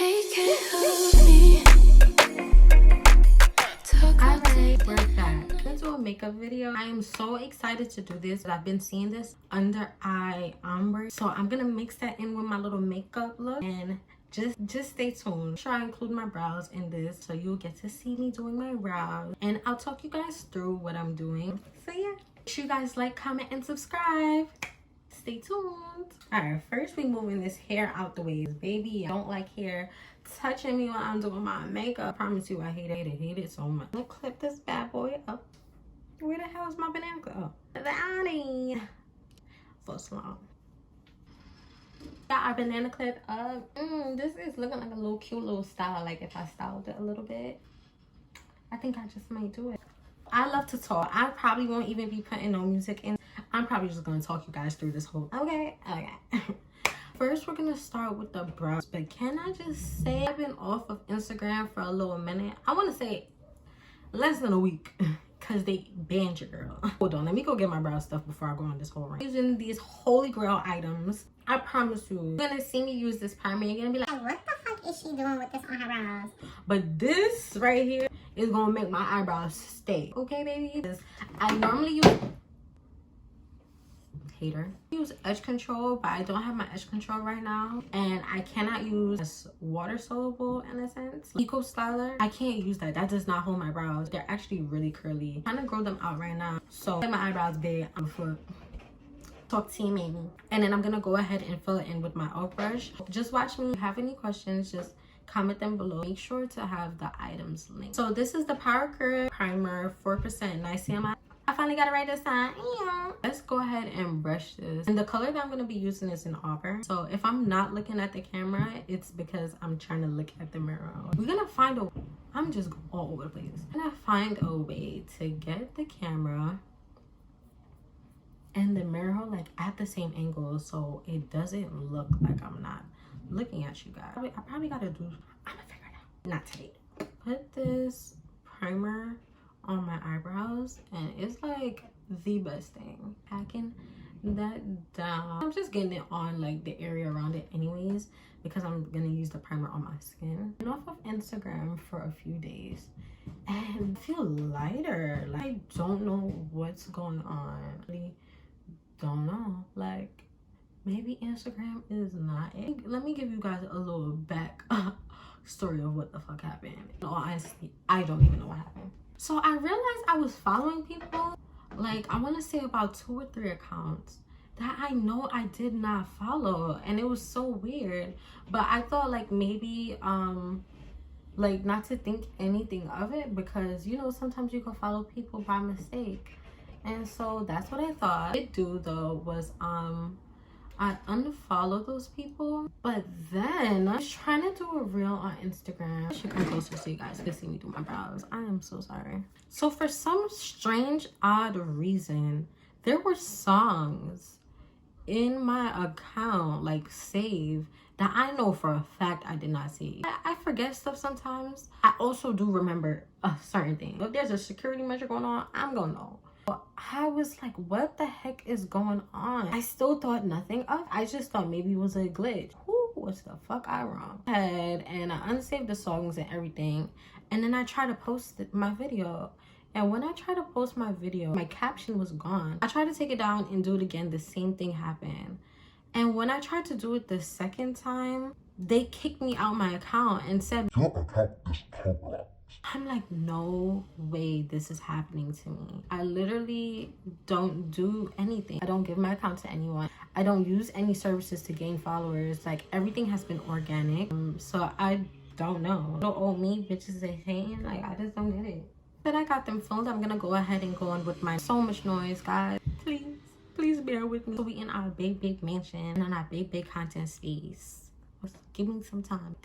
Alright, we're back. Let's do a makeup video. I am so excited to do this. I've been seeing this under eye ombre, so I'm gonna mix that in with my little makeup look, and just stay tuned. Sure, I include my brows in this, so you'll get to see me doing my brows, and I'll talk you guys through what I'm doing. So yeah, make sure you guys like, comment, and subscribe. Stay tuned. All right, first we moving this hair out the way. Baby, I don't like hair touching me while I'm doing my makeup. I promise you, I hate it so much. I'm gonna clip this bad boy up. Where the hell is my banana clip? Oh, the outie for long. Got our banana clip up. This is looking like a little cute little style. Like if I styled it a little bit, I think I just might do it. I love to talk. I probably won't even be putting no music in. I'm probably just gonna talk you guys through this whole. Okay. First, we're gonna start with the brows. But can I just say I've been off of Instagram for a little minute. I want to say less than a week. Because they banned your girl. Hold on, let me go get my brow stuff before I go on this whole rant. Using these holy grail items. I promise you, you're gonna see me use this primer. You're gonna be like, what the fuck is she doing with this on her brows? But this right here is gonna make my eyebrows stay. Okay, baby? I normally use use edge control, but I don't have my edge control right now, and I cannot use water soluble in a sense. Eco Styler, I can't use that. That does not hold my brows. They're actually really curly. I'm trying to grow them out right now, so my eyebrows big. I'm for talk to you maybe. And then I'm gonna go ahead and fill it in with my elf brush. Just watch me. If you have any questions, just comment them below. Make sure to have the items linked. So this is the Power Curve Primer 4% Niacinamide. I finally got it right this time. Let's go ahead and brush this. And the color that I'm going to be using is in Auburn. So if I'm not looking at the camera, it's because I'm trying to look at the mirror. We're going to find a... I'm just all over the place. I'm going to find a way to get the camera and the mirror like at the same angle so it doesn't look like I'm not looking at you guys. I probably got to do... I'm going to figure it out. Not today. Put this primer on my eyebrows, and it's like the best thing. Packing that down. I'm just getting it on like the area around it anyways because I'm gonna use the primer on my skin. I've been off of Instagram for a few days and I feel lighter. Like I don't know what's going on. I really don't know. Like maybe Instagram is not it. Let me give you guys a little back story of what the fuck happened. In all honesty, I don't even know what happened. So I realized I was following people, like I want to say about 2 or 3 accounts that I know I did not follow, and it was so weird. But I thought like maybe like not to think anything of it, because you know sometimes you can follow people by mistake, and so that's what I thought. What I did do though was I unfollowed those people, but then I was trying to do a reel on Instagram. I should come closer so you guys can see me do my brows. I am so sorry. So for some strange, odd reason, there were songs in my account, like saved, that I know for a fact I did not see. I forget stuff sometimes. I also do remember a certain thing. If there's a security measure going on, I'm gonna know. I was like, what the heck is going on? I still thought nothing of it. I just thought maybe it was a glitch. What's the fuck I wrong? And I unsaved the songs and everything, and then I tried to post my video, and when I tried to post my video, my caption was gone. I tried to take it down and do it again. The same thing happened. And when I tried to do it the second time, they kicked me out my account and said your account is corrupt. I'm like, no way this is happening to me. I literally don't do anything. I don't give my account to anyone. I don't use any services to gain followers. Like everything has been organic. So I don't know. Don't owe me bitches a hating. Like I just don't get it. Then I got them filmed. I'm gonna go ahead and go on with my so much noise, guys. Please bear with me. So we in our big mansion and our big content space. Give me some time.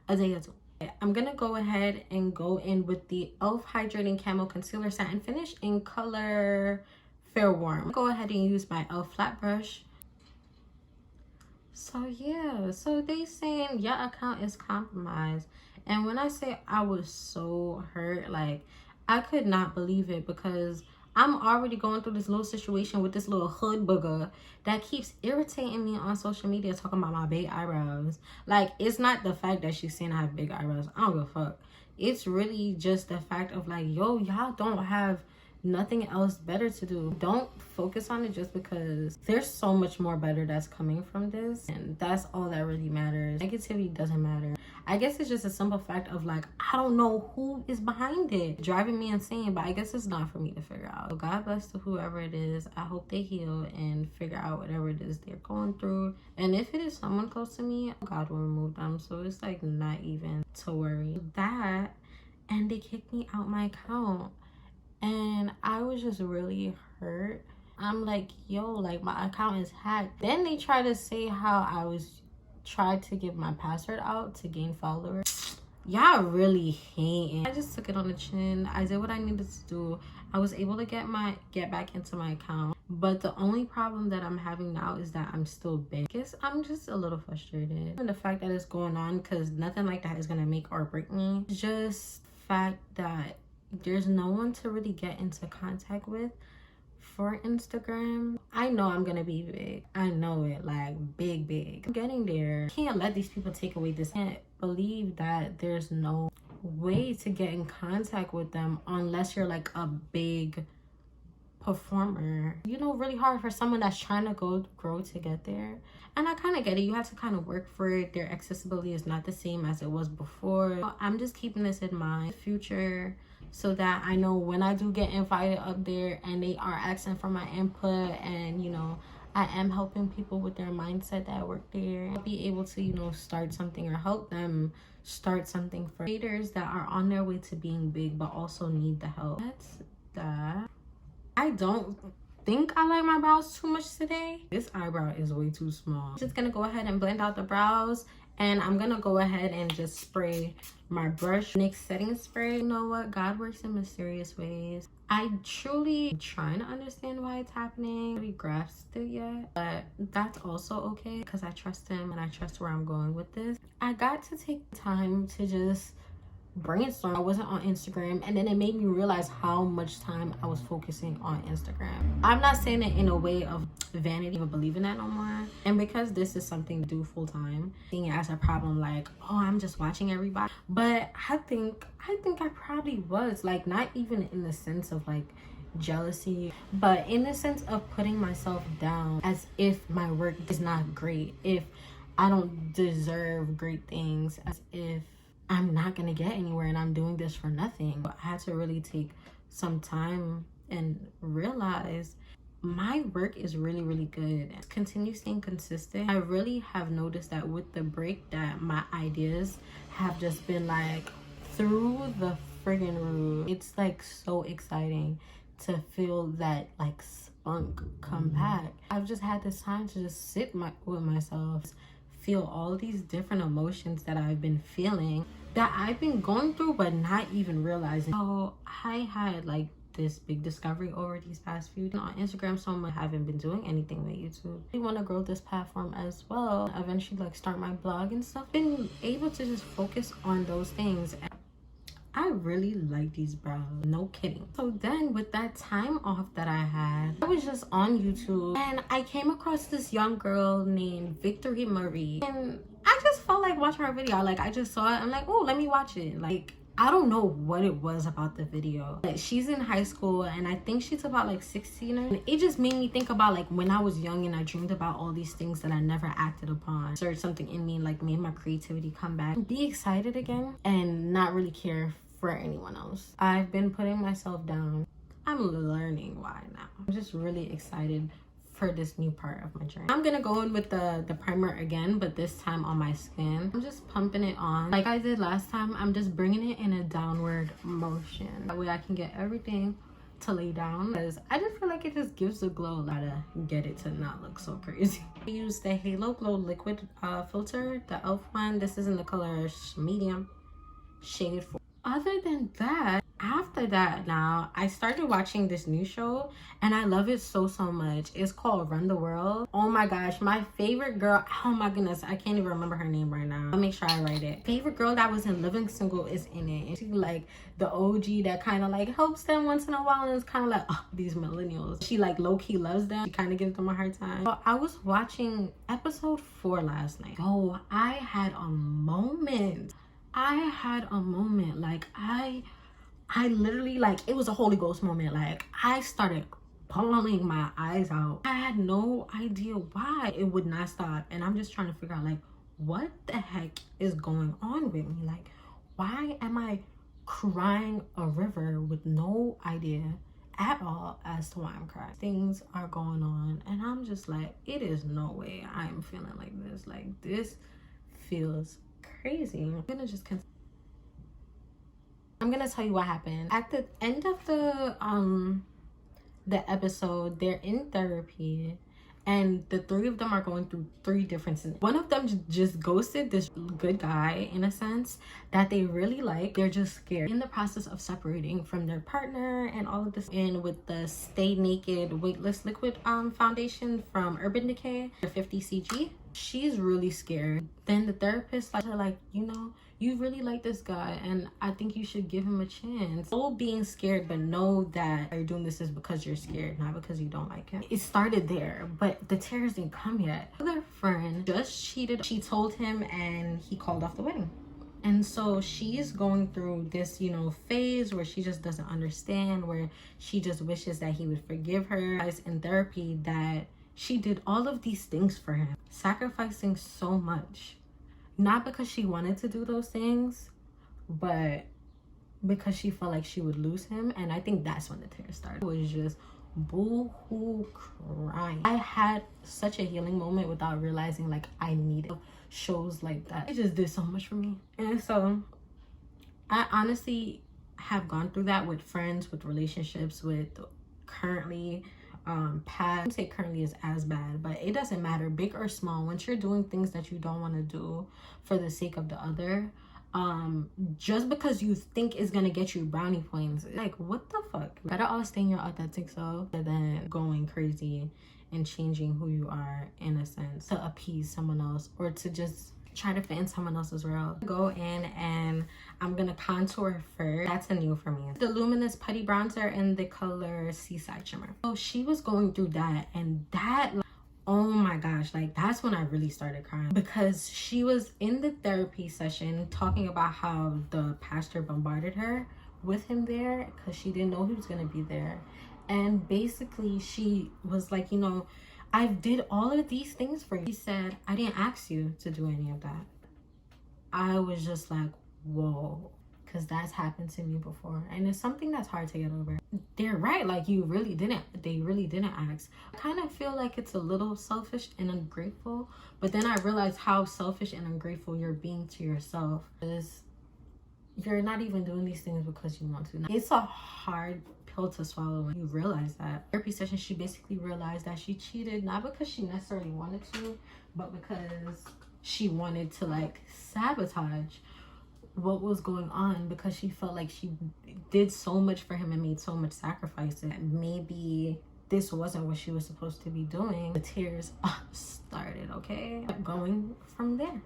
A day or two. I'm gonna go ahead and go in with the e.l.f. Hydrating Camo Concealer Satin Finish in color Fair Warm. Go ahead and use my e.l.f. flat brush. So yeah, so they saying your account is compromised, and when I say I was so hurt, like I could not believe it, because I'm already going through this little situation with this little hood booger that keeps irritating me on social media, talking about my big eyebrows. Like, it's not the fact that she's saying I have big eyebrows. I don't give a fuck. It's really just the fact of like, yo, y'all don't have nothing else better to do. Don't focus on it just because there's so much more better that's coming from this, and that's all that really matters. Negativity doesn't matter. I guess it's just a simple fact of like, I don't know who is behind it, driving me insane, but I guess it's not for me to figure out. So God bless to whoever it is. I hope they heal and figure out whatever it is they're going through, and if it is someone close to me, God will remove them. So it's like not even to worry. That, and they kicked me out my account. And I was just really hurt. I'm like, yo, like my account is hacked. Then they try to say how I was tried to give my password out to gain followers. Y'all really hating. I just took it on the chin. I did what I needed to do. I was able to get back into my account. But the only problem that I'm having now is that I'm still big. I guess I'm just a little frustrated. And the fact that it's going on, because nothing like that is gonna make or break me. Just fact that there's no one to really get into contact with for Instagram. I know I'm gonna be big. I know it, like big. I'm getting there. Can't let these people take away this. Can't believe that there's no way to get in contact with them unless you're like a big performer. You know, really hard for someone that's trying to grow to get there. And I kind of get it. You have to kind of work for it. Their accessibility is not the same as it was before. I'm just keeping this in mind. Future, so that I know when I do get invited up there and they are asking for my input, and you know, I am helping people with their mindset that work there, I'll be able to, you know, start something or help them start something for creators that are on their way to being big but also need the help. That's that. I don't think I like my brows too much today. This eyebrow is way too small. I'm just gonna go ahead and blend out the brows, and I'm gonna go ahead and just spray my brush NYX setting spray. You know what? God works in mysterious ways. I truly trying to understand why it's happening. I haven't grasped it yet, but that's also okay because I trust him and I trust where I'm going with this. I got to take time to just brainstorm. I wasn't on Instagram, and then it made me realize how much time I was focusing on Instagram. I'm not saying it in a way of vanity or believing that no more, and because this is something to do full time, seeing it as a problem, like, oh, I'm just watching everybody. But I think I probably was, like, not even in the sense of like jealousy, but in the sense of putting myself down as if my work is not great, if I don't deserve great things, as if I'm not gonna get anywhere and I'm doing this for nothing. But I had to really take some time and realize my work is really good. Continue staying consistent. I really have noticed that with the break that my ideas have just been like through the friggin' roof. It's like so exciting to feel that like spunk come back. I've just had this time to just sit with myself, feel all these different emotions that I've been feeling, that I've been going through but not even realizing. So I had like this big discovery over these past few days on Instagram. So I haven't been doing anything with YouTube. I want to grow this platform as well, eventually like start my blog and stuff. Been able to just focus on those things. I really like these brows, no kidding. So then with that time off that I had, I was just on YouTube and I came across this young girl named Victory Marie, and I just felt like watching her video. Like, I just saw it, I'm like, oh, let me watch it. Like, I don't know what it was about the video, but she's in high school and I think she's about like 16, and it just made me think about like when I was young and I dreamed about all these things that I never acted upon. Stirred something in me, like made my creativity come back, be excited again and not really care for anyone else. I've been putting myself down. I'm learning why now. I'm just really excited for this new part of my journey. I'm gonna go in with the primer again, but this time on my skin. I'm just pumping it on like I did last time. I'm just bringing it in a downward motion. That way I can get everything to lay down, because I just feel like it just gives a glow. Gotta get it to not look so crazy. I use the Halo Glow liquid filter, the e.l.f. one. This is in the color medium, shade 4. other than that, after that, now I started watching this new show and I love it so much. It's called Run the World. Oh my gosh, my favorite girl, oh my goodness, I can't even remember her name right now. I'll make sure I write it. Favorite girl that was in Living Single is in it, and she's like the OG that kind of like helps them once in a while, and it's kind of like, oh, these millennials, she like low-key loves them. She kind of gives them a hard time. So I was watching episode 4 last night. Oh, I had a moment. Like I literally, like, it was a Holy Ghost moment. Like, I started bawling my eyes out. I had no idea why it would not stop. And I'm just trying to figure out, like, what the heck is going on with me? Like, why am I crying a river with no idea at all as to why I'm crying? Things are going on. And I'm just like, it is no way I'm feeling like this. Like, this feels crazy. I'm gonna just I'm gonna tell you what happened. At the end of the episode, they're in therapy and the 3 of them are going through 3 different things. One of them just ghosted this good guy, in a sense, that they really like. They're just scared. In the process of separating from their partner and all of this, and with the Stay Naked Weightless Liquid foundation from Urban Decay, the 50cg, she's really scared. Then the therapist are like, you know, you really like this guy and I think you should give him a chance. All being scared, but know that you're doing this is because you're scared, not because you don't like him. It started there, but the tears didn't come yet. Their friend just cheated. She told him and he called off the wedding. And so she's going through this, you know, phase where she just doesn't understand, where she just wishes that he would forgive her. As in therapy, that she did all of these things for him, sacrificing so much. Not because she wanted to do those things, but because she felt like she would lose him. And I think that's when the tears started. It was just boo-hoo crying. I had such a healing moment without realizing like I needed shows like that. It just did so much for me. And so I honestly have gone through that with friends, with relationships, with currently past. I wouldn't say currently is as bad, but it doesn't matter, big or small. Once you're doing things that you don't want to do for the sake of the other, just because you think it's gonna get you brownie points, like, what the fuck? Better all stay in your authentic self than going crazy and changing who you are, in a sense, to appease someone else or to just try to fit in someone else's world. Go in and I'm gonna contour first. That's a new for me. The Luminous Putty Bronzer in the color Seaside Shimmer. So she was going through that, and that, like, oh my gosh, like, that's when I really started crying, because she was in the therapy session talking about how the pastor bombarded her with him there because she didn't know he was gonna be there. And basically she was like, you know, I did all of these things for you. He said, I didn't ask you to do any of that. I was just like, whoa, because that's happened to me before. And it's something that's hard to get over. They're right, like, they really didn't ask. I kind of feel like it's a little selfish and ungrateful, but then I realized how selfish and ungrateful you're being to yourself. Because you're not even doing these things because you want to. It's a hard pill to swallow when you realize that. Therapy session, she basically realized that she cheated not because she necessarily wanted to, but because she wanted to, like, sabotage what was going on, because she felt like she did so much for him and made so much sacrifice that maybe this wasn't what she was supposed to be doing. The tears started, okay? Going from there.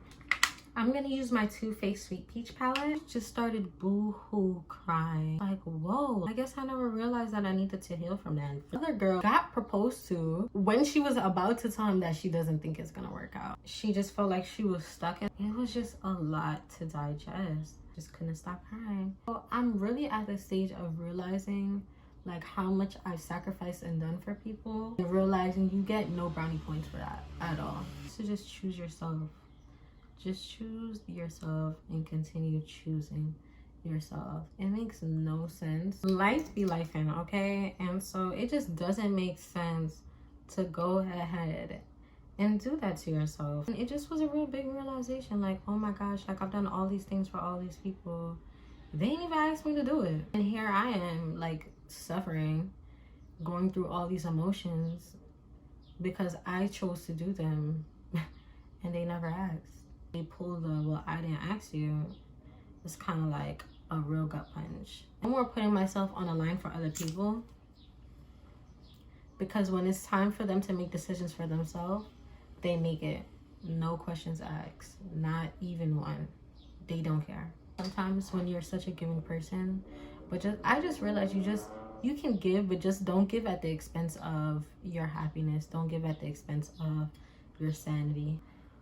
I'm gonna use my Too Faced Sweet Peach palette. Just started boo-hoo crying. Like, whoa, I guess I never realized that I needed to heal from that. The other girl got proposed to when she was about to tell him that she doesn't think it's gonna work out. She just felt like she was stuck. It was just a lot to digest. Just couldn't stop crying. So I'm really at the stage of realizing like how much I've sacrificed and done for people, and realizing you get no brownie points for that at all. So just choose yourself. Just choose yourself and continue choosing yourself. It makes no sense. Life be lifing, okay? And so it just doesn't make sense to go ahead and do that to yourself. And it just was a real big realization, like, oh my gosh, like, I've done all these things for all these people. They didn't even ask me to do it. And here I am, like, suffering, going through all these emotions because I chose to do them and they never asked. They pull the, well, I didn't ask you. It's kind of like, a real gut punch. No more putting myself on the line for other people, because when it's time for them to make decisions for themselves, they make it. No questions asked, not even one. They don't care. Sometimes when you're such a giving person, but I just realized you can give, but just don't give at the expense of your happiness. Don't give at the expense of your sanity.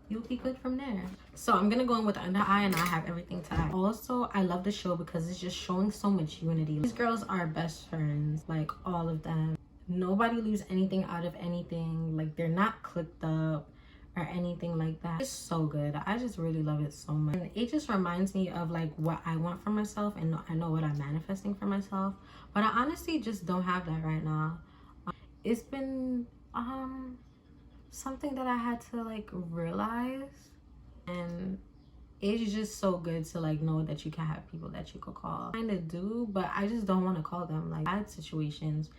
You'll be good from there. So I'm gonna go in with the under eye, and I have everything tagged. Also, I love the show because it's just showing so much unity. These girls are best friends, like all of them. Nobody leaves anything out of anything. Like, they're not clicked up or anything like that. It's so good. I just really love it so much. And it just reminds me of like what I want for myself, and I know what I'm manifesting for myself, but I honestly just don't have that right now. It's been something that I had to like realize, and it's just so good to like know that you can have people that you could call. I kind of do, but I just don't want to call them. Like, I had situations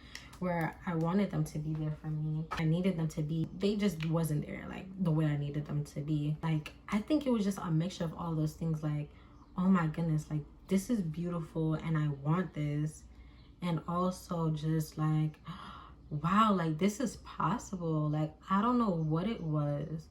where I wanted them to be there for me. I needed them to be, they just wasn't there like the way I needed them to be. Like, I think it was just a mixture of all those things. Like, oh my goodness, like this is beautiful and I want this. And also just like, wow, like this is possible. Like, I don't know what it was.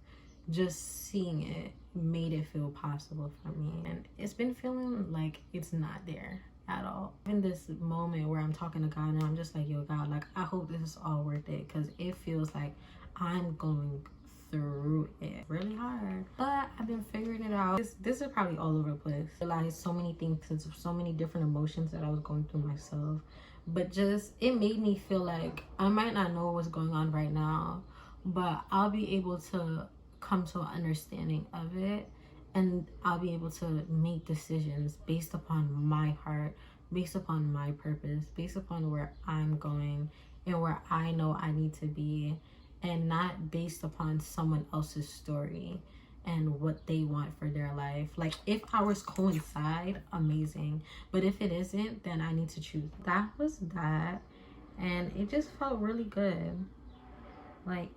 Just seeing it made it feel possible for me. And it's been feeling like it's not there at all. In this moment where I'm talking to God and I'm just like, yo, God, like I hope this is all worth it, because it feels like I'm going through it really hard. But I've been figuring it out. This is probably all over the place. I realized so many things, so many different emotions that I was going through myself. But just, it made me feel like I might not know what's going on right now, but I'll be able to come to an understanding of it, and I'll be able to make decisions based upon my heart, based upon my purpose, based upon where I'm going and where I know I need to be, and not based upon someone else's story and what they want for their life. Like, if ours coincide, amazing, but if it isn't, then I need to choose. That was that, and it just felt really good. Like,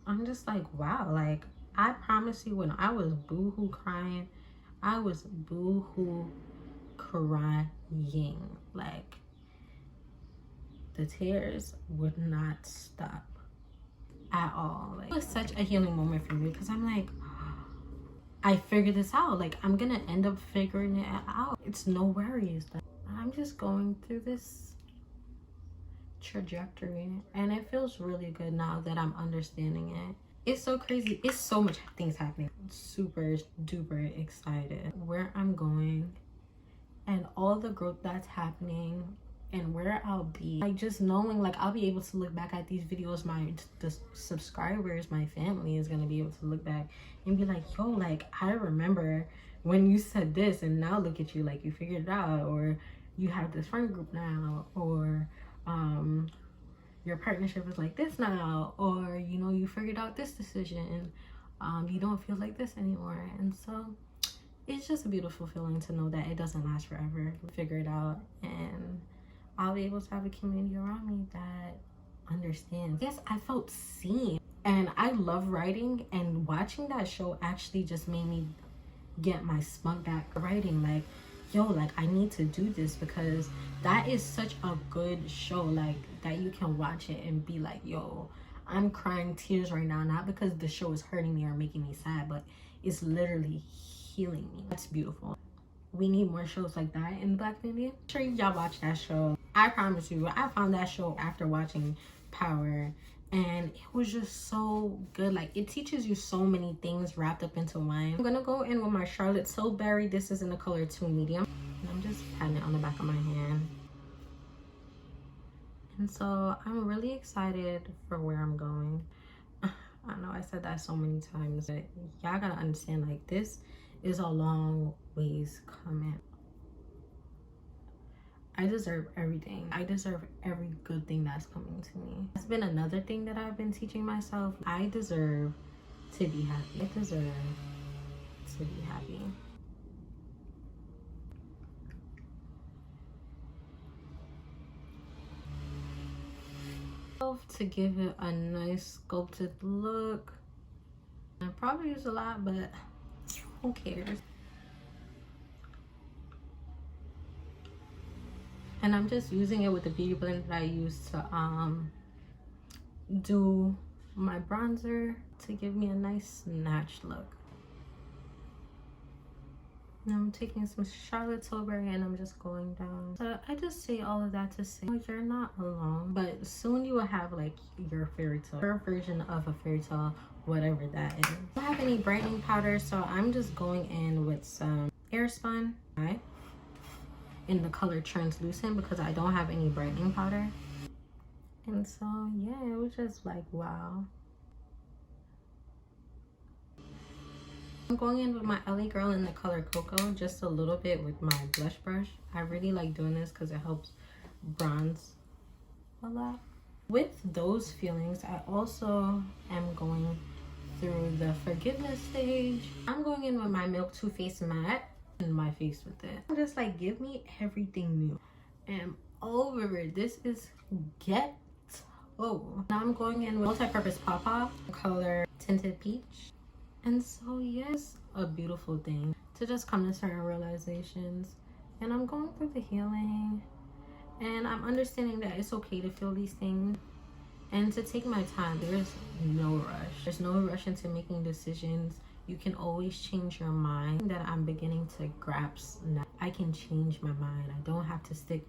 I'm just like, wow, like I promise you, when I was boohoo crying, I was boohoo crying. Like, the tears would not stop at all. Like, it was such a healing moment for me, because I'm like, I figured this out. Like, I'm gonna end up figuring it out. It's no worries. I'm just going through this trajectory, and it feels really good now that I'm understanding it. It's so crazy. It's so much things happening. Super duper excited where I'm going and all the growth that's happening and where I'll be. Like, just knowing, like, I'll be able to look back at these videos. The subscribers, my family is gonna be able to look back and be like, yo, like I remember when you said this, and now look at you, like you figured it out, or you have this friend group now, or your partnership is like this now, or you know, you figured out this decision, you don't feel like this anymore. And so it's just a beautiful feeling to know that it doesn't last forever. Figure it out, and I'll be able to have a community around me that understands. Yes, I felt seen, and I love writing, and watching that show actually just made me get my spunk back writing. Like, yo, like I need to do this, because that is such a good show, like that you can watch it and be like, yo, I'm crying tears right now, not because the show is hurting me or making me sad, but it's literally healing me. That's beautiful. We need more shows like that in the Black community. I'm sure y'all watch that show. I promise you, I found that show after watching Power, and it was just so good. Like, it teaches you so many things wrapped up into one. I'm gonna go in with my Charlotte Tilbury. This is in the color 2 medium, and I'm just patting it on the back of my hand. And so I'm really excited for where I'm going. I know I said that so many times, but y'all gotta understand, like, this is a long ways coming. I deserve everything. I deserve every good thing that's coming to me. That's been another thing that I've been teaching myself. I deserve to be happy. I deserve to be happy. To give it a nice sculpted look. I probably use a lot, but who cares? And I'm just using it with the beauty blend that I used to do my bronzer to give me a nice snatched look. Now I'm taking some Charlotte Tilbury and I'm just going down. So I just say all of that to say you're not alone, but soon you will have like your fairy tale, your version of a fairy tale, whatever that is. I don't have any brightening powder, so I'm just going in with some Airspun, right, in the color Translucent, because I don't have any brightening powder. And so yeah, it was just like wow. I'm going in with my LA Girl in the color Cocoa, just a little bit with my blush brush. I really like doing this because it helps bronze a lot. With those feelings, I also am going through the forgiveness stage. I'm going in with my Milk Too Faced Matte in my face with it. I'm just like, give me everything new. And I'm over it. This is ghetto. Now I'm going in with Multi-Purpose Pawpaw color Tinted Peach. And so yes, a beautiful thing to just come to certain realizations. And I'm going through the healing, and I'm understanding that it's okay to feel these things and to take my time. There's no rush. There's no rush into making decisions. You can always change your mind. That I'm beginning to grasp now. I can change my mind. I don't have to stick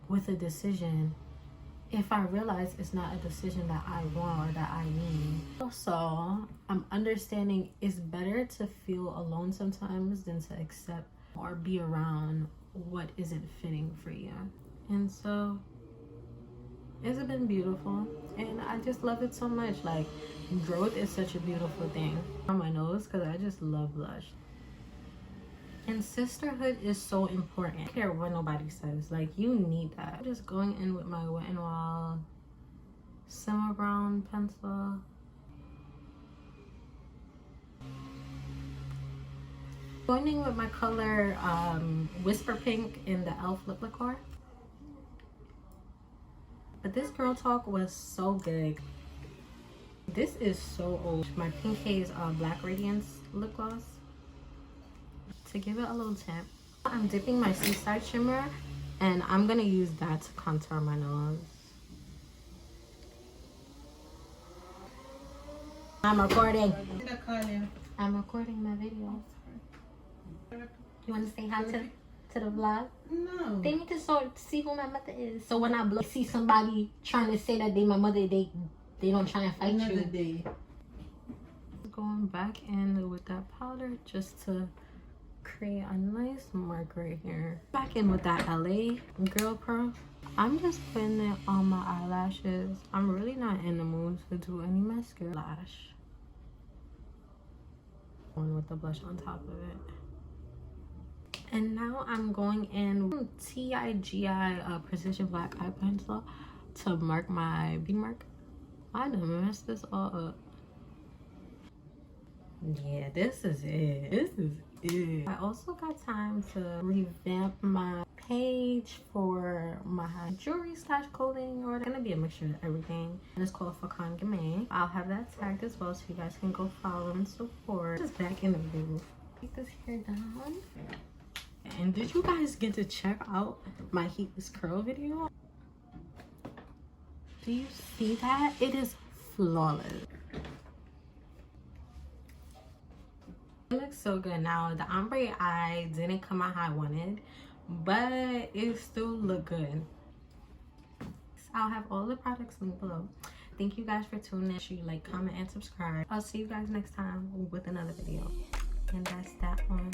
with a decision if I realize it's not a decision that I want or that I need. Also, I'm understanding it's better to feel alone sometimes than to accept or be around what isn't fitting for you. And so it's been beautiful, and I just love it so much. Like, growth is such a beautiful thing. On my nose, because I just love blush. And sisterhood is so important. I don't care what nobody says. Like, you need that. I'm just going in with my Wet n Wild Simmer Brown pencil. Going in with my color Whisper Pink in the e.l.f. Lip Liqueur. But this Girl Talk was so good. This is so old. My Pink Haze Black Radiance lip gloss. To give it a little tint, I'm dipping my Seaside shimmer, and I'm gonna use that to contour my nose. I'm recording. I'm recording my video. You want to say hi to the vlog? No. They need to see who my mother is. So when I see somebody trying to say that they my mother, they don't try and fight Another you. day. Going back in with that powder just to create a nice mark right here. Back in with that LA Girl Pro. I'm just putting it on my eyelashes. I'm really not in the mood to do any mascara. Lash. One with the blush on top of it. And now I'm going in with TIGI Precision Black Eye Pencil to mark my bead mark. I done messed this all up. Yeah, this is it. This is it. I also got time to revamp my page for my jewelry / clothing, or it's gonna be a mixture of everything. And it's called Fakan Gamay. I'll have that tagged as well, so you guys can go follow and support. Just back in the booth. Take this hair down. And did you guys get to check out my heatless curl video? Do you see that? It is flawless. It looks so good now. The ombre eye didn't come out how I wanted, but it still look good. I'll have all the products linked below. Thank you guys for tuning in. Make sure you like, comment, and subscribe. I'll see you guys next time with another video. And that's that one.